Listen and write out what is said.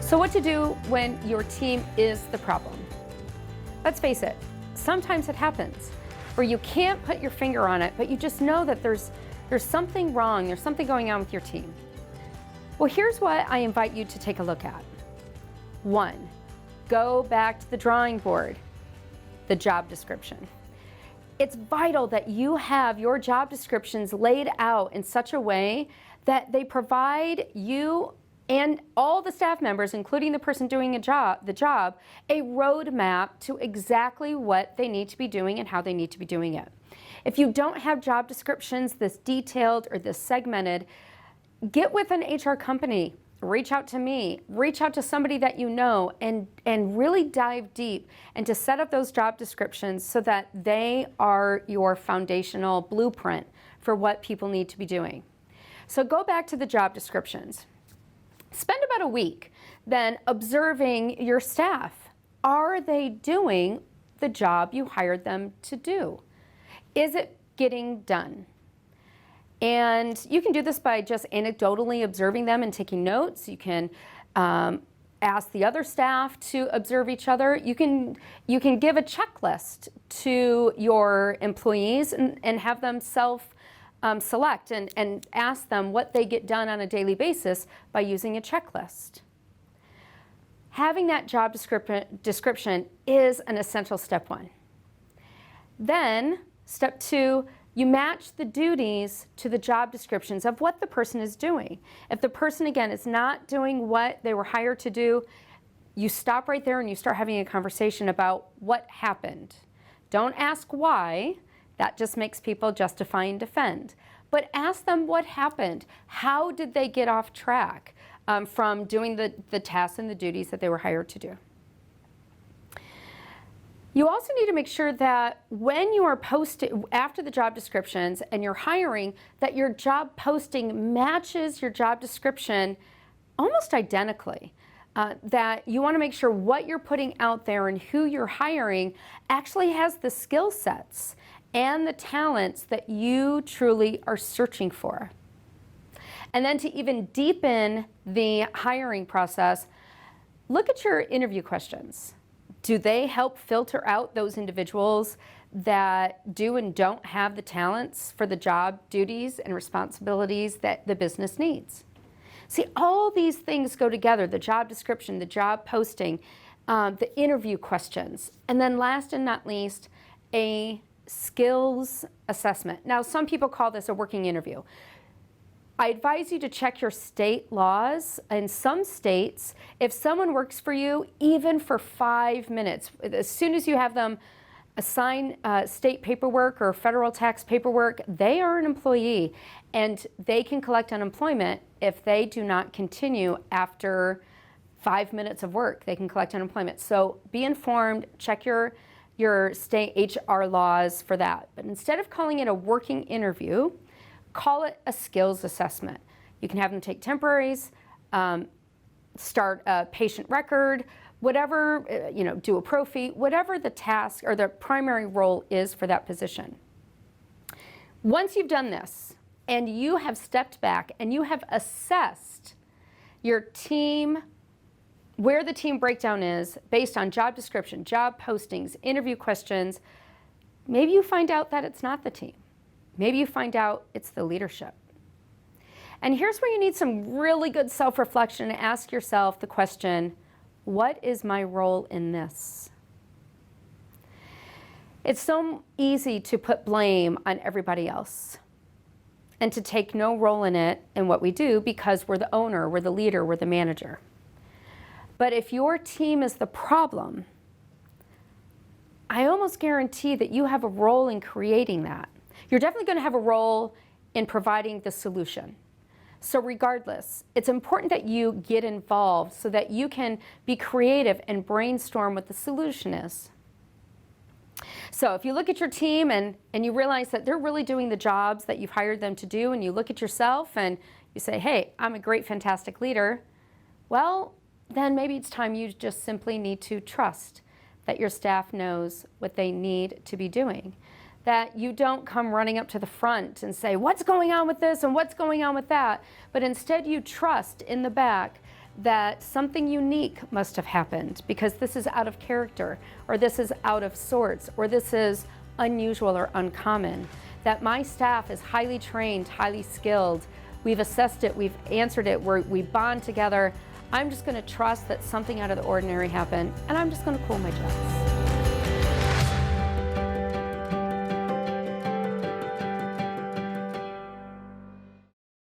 So what to do when your team is the problem? Let's face it, sometimes it happens where you can't put your finger on it, but you just know that there's something wrong, there's something going on with your team. Well, here's what I invite you to take a look at. 1, go back to the drawing board, the job description. It's vital that you have your job descriptions laid out in such a way that they provide you and all the staff members, including the person doing the job, a roadmap to exactly what they need to be doing and how they need to be doing it. If you don't have job descriptions this detailed or this segmented, get with an HR company, reach out to me, reach out to somebody that you know, and really dive deep and to set up those job descriptions so that they are your foundational blueprint for what people need to be doing. So go back to the job descriptions. Spend about a week then observing your staff. Are they doing the job you hired them to do? Is it getting done? And you can do this by just anecdotally observing them and taking notes. You can ask the other staff to observe each other. You can give a checklist to your employees and have them select and ask them what they get done on a daily basis by using a checklist. Having that job description is an essential step 1. Then, step 2, you match the duties to the job descriptions of what the person is doing. If the person, again, is not doing what they were hired to do, you stop right there and you start having a conversation about what happened. Don't ask why. That just makes people justify and defend. But ask them what happened. How did they get off track from doing the tasks and the duties that they were hired to do? You also need to make sure that when you are posting, after the job descriptions and you're hiring, that your job posting matches your job description almost identically. That you want to make sure what you're putting out there and who you're hiring actually has the skill sets and the talents that you truly are searching for. And then to even deepen the hiring process, look at your interview questions. Do they help filter out those individuals that do and don't have the talents for the job duties and responsibilities that the business needs? See, all these things go together, the job description, the job posting, the interview questions, and then last and not least, a skills assessment. Now, some people call this a working interview. I advise you to check your state laws. In some states, if someone works for you, even for 5 minutes, as soon as you have them assign state paperwork or federal tax paperwork, they are an employee and they can collect unemployment if they do not continue after 5 minutes of work. They can collect unemployment. So be informed, check your state HR laws for that. But instead of calling it a working interview, call it a skills assessment. You can have them take temporaries, start a patient record, whatever, do a pro-fee, whatever the task or the primary role is for that position. Once you've done this and you have stepped back and you have assessed your team, where the team breakdown is based on job description, job postings, interview questions, maybe you find out that it's not the team. Maybe you find out it's the leadership. And here's where you need some really good self-reflection and ask yourself the question, what is my role in this? It's so easy to put blame on everybody else and to take no role in it in what we do because we're the owner, we're the leader, we're the manager. But if your team is the problem, I almost guarantee that you have a role in creating that. You're definitely going to have a role in providing the solution. So regardless, it's important that you get involved so that you can be creative and brainstorm what the solution is. So if you look at your team and you realize that they're really doing the jobs that you've hired them to do, and you look at yourself and you say, hey, I'm a great, fantastic leader, well, then maybe it's time you just simply need to trust that your staff knows what they need to be doing. That you don't come running up to the front and say, what's going on with this and what's going on with that? But instead you trust in the back that something unique must have happened because this is out of character, or this is out of sorts, or this is unusual or uncommon. That my staff is highly trained, highly skilled. We've assessed it, we've answered it, we bond together. I'm just going to trust that something out of the ordinary happened, and I'm just going to cool my jets.